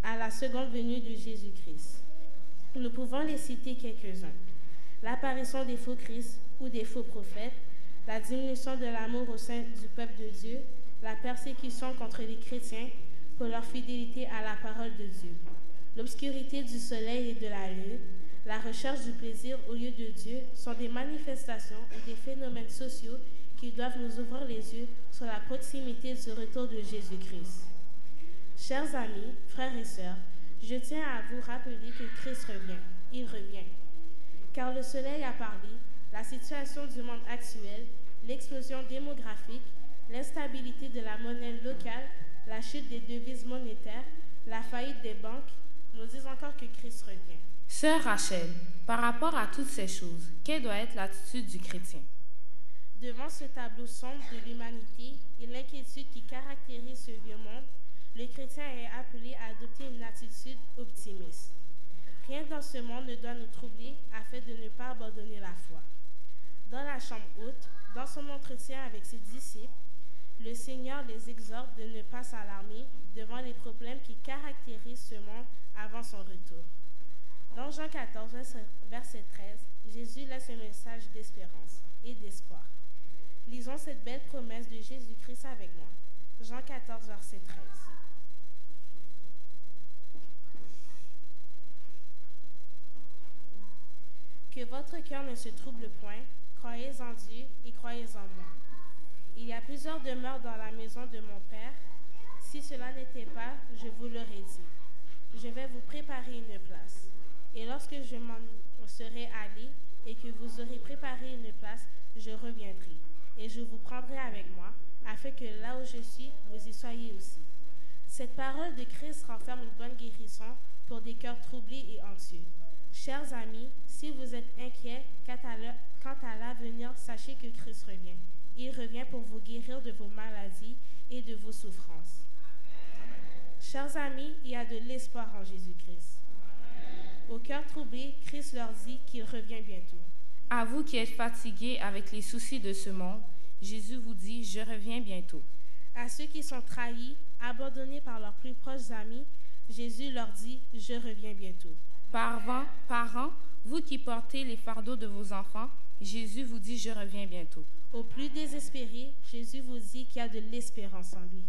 à la seconde venue de Jésus-Christ. Nous pouvons les citer quelques-uns. L'apparition des faux Christ, ou des faux prophètes, la diminution de l'amour au sein du peuple de Dieu, la persécution contre les chrétiens pour leur fidélité à la parole de Dieu, l'obscurité du soleil et de la lune, la recherche du plaisir au lieu de Dieu sont des manifestations ou des phénomènes sociaux qui doivent nous ouvrir les yeux sur la proximité du retour de Jésus-Christ. Chers amis, frères et sœurs, je tiens à vous rappeler que Christ revient. Il revient. Car le soleil a parlé, la situation du monde actuel, l'explosion démographique, l'instabilité de la monnaie locale, la chute des devises monétaires, la faillite des banques, nous disent encore que Christ revient. Sœur Rachel, par rapport à toutes ces choses, quelle doit être l'attitude du chrétien? Devant ce tableau sombre de l'humanité et l'inquiétude qui caractérise ce vieux monde, le chrétien est appelé à adopter une attitude optimiste. Rien dans ce monde ne doit nous troubler afin de ne pas abandonner la foi. Dans la chambre haute, dans son entretien avec ses disciples, le Seigneur les exhorte de ne pas s'alarmer devant les problèmes qui caractérisent ce monde avant son retour. Dans Jean 14, verset 13, Jésus laisse un message d'espérance et d'espoir. Lisons cette belle promesse de Jésus-Christ avec moi. Jean 14, verset 13. Que votre cœur ne se trouble point, croyez en Dieu et croyez en moi. Il y a plusieurs demeures dans la maison de mon Père. Si cela n'était pas, je vous l'aurais dit. Je vais vous préparer une place. Et lorsque je m'en serai allé et que vous aurez préparé une place, je reviendrai. Et je vous prendrai avec moi, afin que là où je suis, vous y soyez aussi. Cette parole de Christ renferme une bonne guérison pour des cœurs troublés et anxieux. Chers amis, si vous êtes inquiets quant à l'avenir, sachez que Christ revient. Il revient pour vous guérir de vos maladies et de vos souffrances. Amen. Chers amis, il y a de l'espoir en Jésus-Christ. Au cœur troublé, Christ leur dit qu'il revient bientôt. À vous qui êtes fatigués avec les soucis de ce monde, Jésus vous dit « Je reviens bientôt ». À ceux qui sont trahis, abandonnés par leurs plus proches amis, Jésus leur dit « Je reviens bientôt ». Parents, vous qui portez les fardeaux de vos enfants, Jésus vous dit « Je reviens bientôt ». Aux plus désespérés, Jésus vous dit qu'il y a de l'espérance en lui.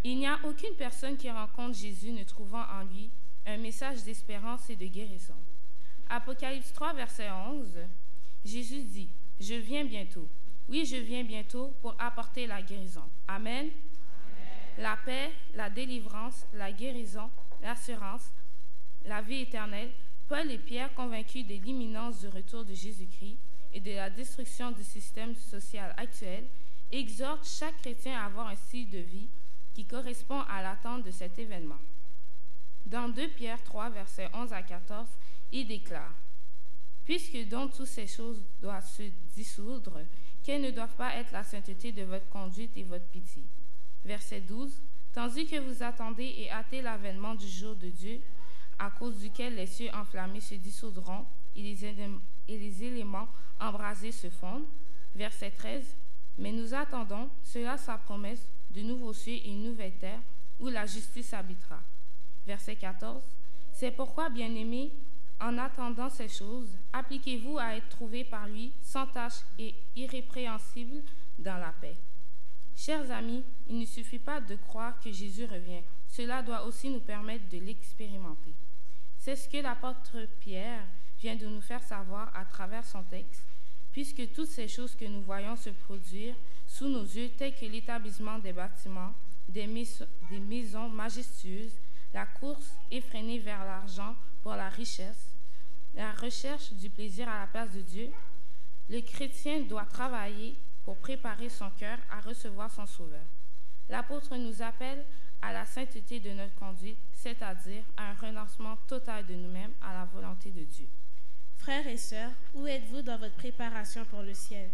Il n'y a aucune personne qui rencontre Jésus ne trouvant en lui un message d'espérance et de guérison. Apocalypse 3, verset 11, Jésus dit « Je viens bientôt. Oui, je viens bientôt pour apporter la guérison. Amen. » La paix, la délivrance, la guérison, l'assurance, la vie éternelle, Paul et Pierre, convaincus de l'imminence du retour de Jésus-Christ et de la destruction du système social actuel, exhortent chaque chrétien à avoir un style de vie qui correspond à l'attente de cet événement. Dans 2 Pierre 3, versets 11 à 14, il déclare « Puisque donc toutes ces choses doivent se dissoudre, quelles ne doivent pas être la sainteté de votre conduite et votre pitié. » Verset 12 « Tandis que vous attendez et hâtez l'avènement du jour de Dieu, à cause duquel les cieux enflammés se dissoudront et les éléments embrasés se fondent. » Verset 13 « Mais nous attendons, cela sa promesse, de nouveaux cieux et une nouvelle terre, où la justice habitera. » Verset 14 « C'est pourquoi, bien-aimés, en attendant ces choses, appliquez-vous à être trouvés par lui, sans tache et irrépréhensibles dans la paix. » Chers amis, il ne suffit pas de croire que Jésus revient. Cela doit aussi nous permettre de l'expérimenter. C'est ce que l'apôtre Pierre vient de nous faire savoir à travers son texte, puisque toutes ces choses que nous voyons se produire sous nos yeux, telles que l'établissement des bâtiments, des maisons majestueuses, la course effrénée vers l'argent pour la richesse, la recherche du plaisir à la place de Dieu, le chrétien doit travailler pour préparer son cœur à recevoir son Sauveur. L'apôtre nous appelle à la sainteté de notre conduite, c'est-à-dire à un renoncement total de nous-mêmes à la volonté de Dieu. Frères et sœurs, où êtes-vous dans votre préparation pour le ciel?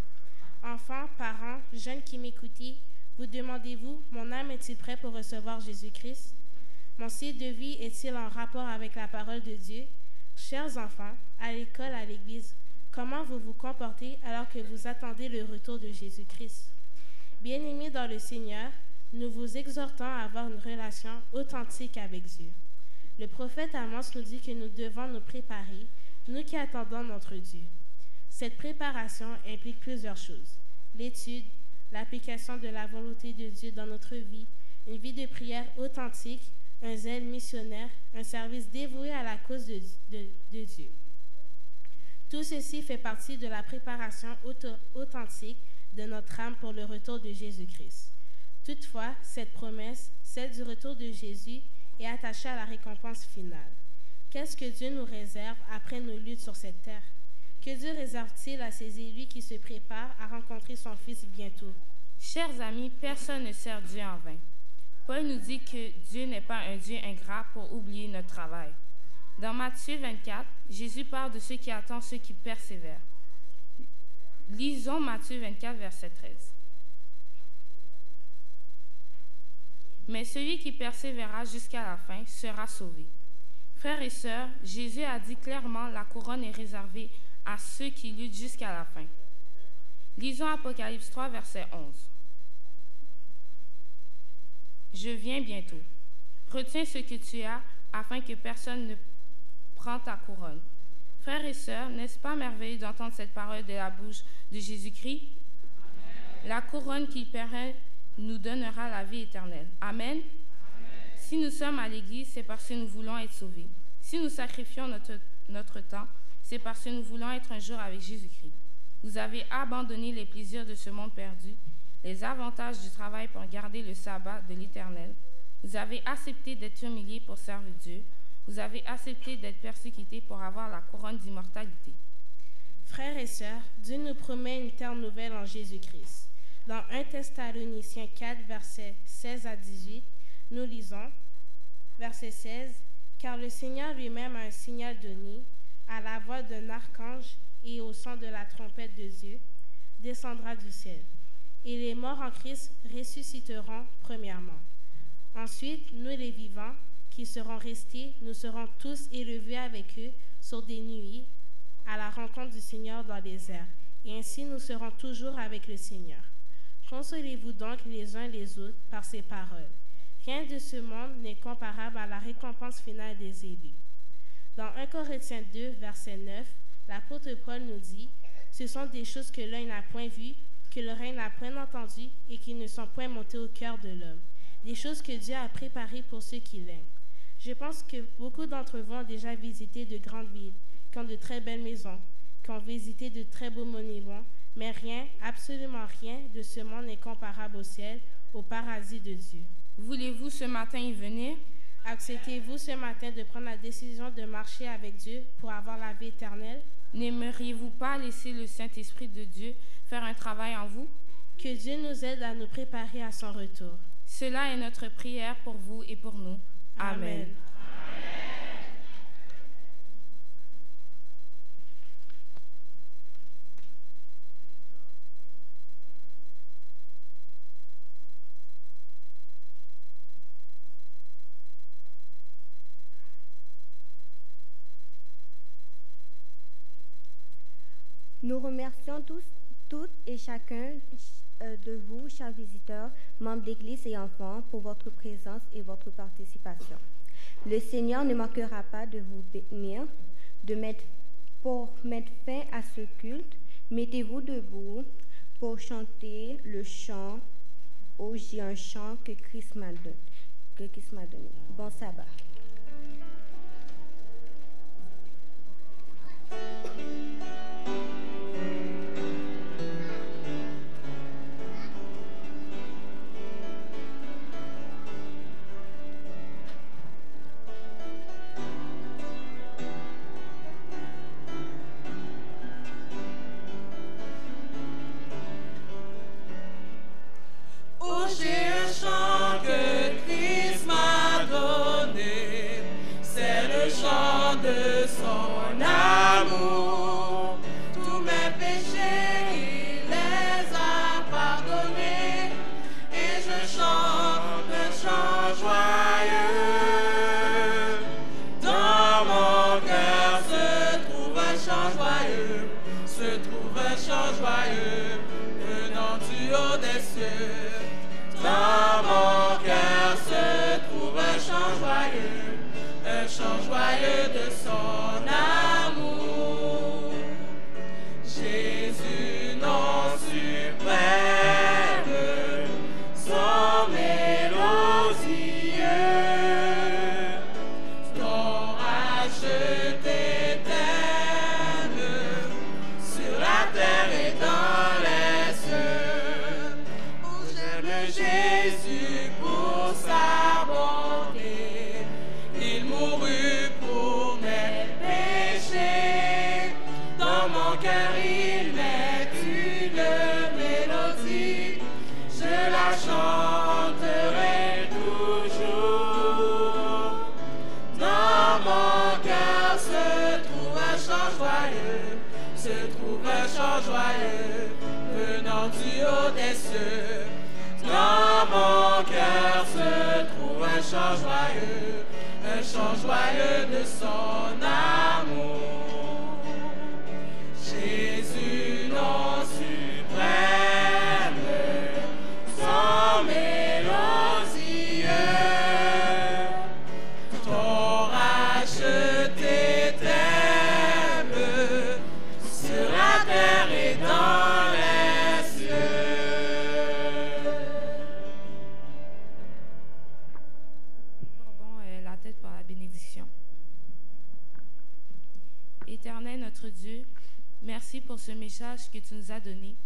Enfants, parents, jeunes qui m'écoutez, vous demandez-vous, mon âme est-il prêt pour recevoir Jésus-Christ? Mon style de vie est-il en rapport avec la parole de Dieu? Chers enfants, à l'école, à l'église, comment vous vous comportez alors que vous attendez le retour de Jésus-Christ? Bien-aimés dans le Seigneur, nous vous exhortons à avoir une relation authentique avec Dieu. Le prophète Amos nous dit que nous devons nous préparer, nous qui attendons notre Dieu. Cette préparation implique plusieurs choses. L'étude, l'application de la volonté de Dieu dans notre vie, une vie de prière authentique, un zèle missionnaire, un service dévoué à la cause de Dieu. Tout ceci fait partie de la préparation authentique de notre âme pour le retour de Jésus-Christ. Toutefois, cette promesse, celle du retour de Jésus, est attachée à la récompense finale. Qu'est-ce que Dieu nous réserve après nos luttes sur cette terre? Que Dieu réserve-t-il à ses élus qui se préparent à rencontrer son Fils bientôt? Chers amis, personne ne sert Dieu en vain. Paul nous dit que Dieu n'est pas un Dieu ingrat pour oublier notre travail. Dans Matthieu 24, Jésus parle de ceux qui attendent, ceux qui persévèrent. Lisons Matthieu 24, verset 13. Mais celui qui persévérera jusqu'à la fin sera sauvé. Frères et sœurs, Jésus a dit clairement la couronne est réservée à ceux qui luttent jusqu'à la fin. Lisons Apocalypse 3, verset 11. Je viens bientôt. Retiens ce que tu as afin que personne ne prenne ta couronne. Frères et sœurs, n'est-ce pas merveilleux d'entendre cette parole de la bouche de Jésus-Christ? La couronne qu'il paiera nous donnera la vie éternelle. Amen. Si nous sommes à l'Église, c'est parce que nous voulons être sauvés. Si nous sacrifions notre temps, c'est parce que nous voulons être un jour avec Jésus-Christ. Vous avez abandonné les plaisirs de ce monde perdu, les avantages du travail pour garder le sabbat de l'Éternel. Vous avez accepté d'être humilié pour servir Dieu. Vous avez accepté d'être persécuté pour avoir la couronne d'immortalité. Frères et sœurs, Dieu nous promet une terre nouvelle en Jésus-Christ. Dans 1 Thessaloniciens 4, versets 16 à 18, nous lisons, verset 16, « Car le Seigneur lui-même a un signal donné, à la voix d'un archange et au son de la trompette de Dieu, descendra du ciel. Et les morts en Christ ressusciteront premièrement. Ensuite, nous les vivants, qui seront restés, nous serons tous élevés avec eux sur des nuées, à la rencontre du Seigneur dans les airs. Et ainsi nous serons toujours avec le Seigneur. Consolez-vous donc les uns les autres par ces paroles. Rien de ce monde n'est comparable à la récompense finale des élus. » Dans 1 Corinthiens 2, verset 9, l'apôtre Paul nous dit « Ce sont des choses que l'œil n'a point vues, que l'oreille n'a point entendues et qui ne sont point montées au cœur de l'homme. Des choses que Dieu a préparées pour ceux qui l'aiment. » Je pense que beaucoup d'entre vous ont déjà visité de grandes villes, qui ont de très belles maisons, qui ont visité de très beaux monuments, mais rien, absolument rien de ce monde n'est comparable au ciel, au paradis de Dieu. Voulez-vous ce matin y venir? Acceptez-vous ce matin de prendre la décision de marcher avec Dieu pour avoir la vie éternelle? N'aimeriez-vous pas laisser le Saint-Esprit de Dieu faire un travail en vous? Que Dieu nous aide à nous préparer à son retour. Cela est notre prière pour vous et pour nous. Amen. Nous remercions toutes et chacun de vous, chers visiteurs, membres d'Église et enfants, pour votre présence et votre participation. Le Seigneur ne manquera pas de vous bénir. Pour mettre fin à ce culte, mettez-vous debout pour chanter le chant « Oh, j'ai un chant que Christ m'a donné. Bon sabbat. De son amour, tous mes péchés, il les a pardonnés, et je chante un chant joyeux. Dans mon cœur se trouve un chant joyeux, venant du haut des cieux. Dans mon cœur se trouve un chant joyeux de son amour. du haut des cieux. Dans mon cœur se trouve un chant joyeux de son amour. Jésus, nom suprême, son mélodieux, ton racheté t'aime sur la terre et dans les cieux. Courbons la tête pour la bénédiction. Éternel notre Dieu, merci pour ce message que tu nous as donné.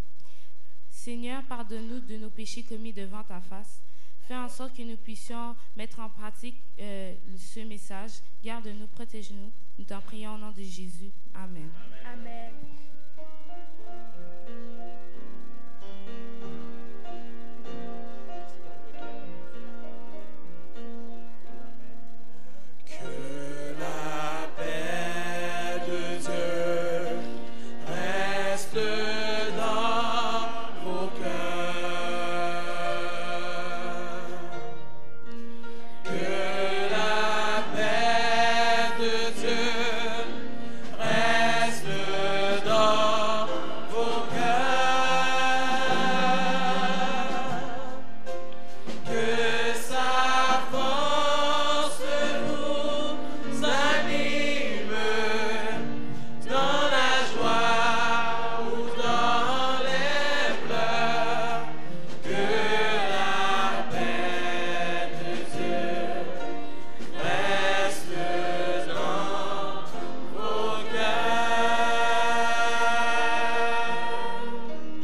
Seigneur, pardonne-nous de nos péchés commis devant ta face. Fais en sorte que nous puissions mettre en pratique ce message. Garde-nous, protège-nous. Nous t'en prions au nom de Jésus. Amen. Amen. Que la paix de Dieu reste dans vos cœurs. Que la paix de Dieu reste dans vos cœurs. Que sa force vous anime dans la joie ou dans les pleurs. Que la paix de Dieu reste dans vos cœurs.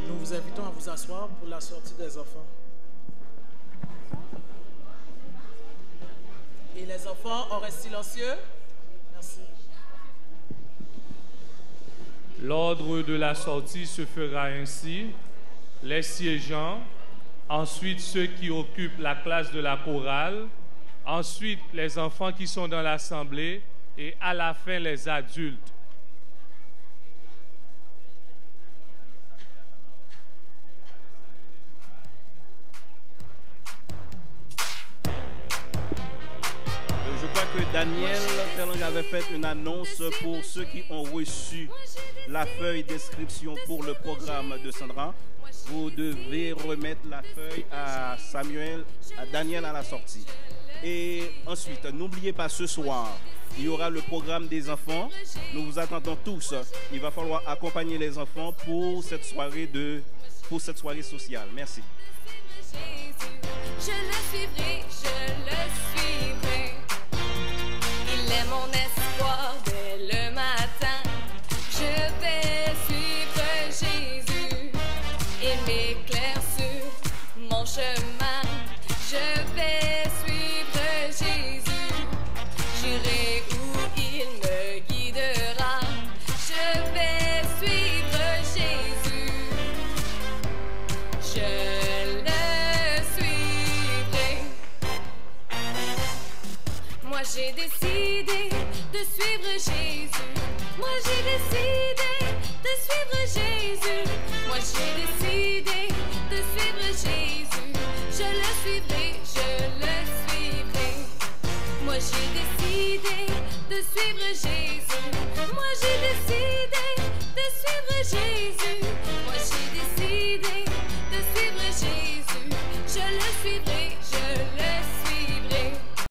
Nous vous invitons à vous asseoir pour la sortie des enfants. Et les enfants, on reste silencieux. Merci. L'ordre de la sortie se fera ainsi. Les siégeants, ensuite ceux qui occupent la classe de la chorale, ensuite les enfants qui sont dans l'assemblée et à la fin les adultes. Je crois que Daniel Terlang avait fait une annonce pour ceux qui ont reçu la feuille d'inscription pour le programme de Sandra. Vous devez remettre la feuille à Samuel, à Daniel à la sortie. Et ensuite, n'oubliez pas ce soir, il y aura le programme des enfants. Nous vous attendons tous. Il va falloir accompagner les enfants pour cette soirée sociale. Merci. Je le suivrai, je le suivrai. Il est mon espoir dès le matin. Je vais suivre Jésus. Il m'éclaire sur mon chemin. Je vais suivre Jésus. J'irai où il me guidera. Je vais suivre Jésus. Je le suivrai. Moi j'ai décidé de suivre Jésus. Moi j'ai décidé de suivre Jésus. Moi j'ai décidé de suivre Jésus. Je le suivrai, je le suivrai. Moi j'ai décidé de suivre Jésus. Moi j'ai décidé de suivre Jésus. Moi j'ai décidé de suivre Jésus. Je le suivrai.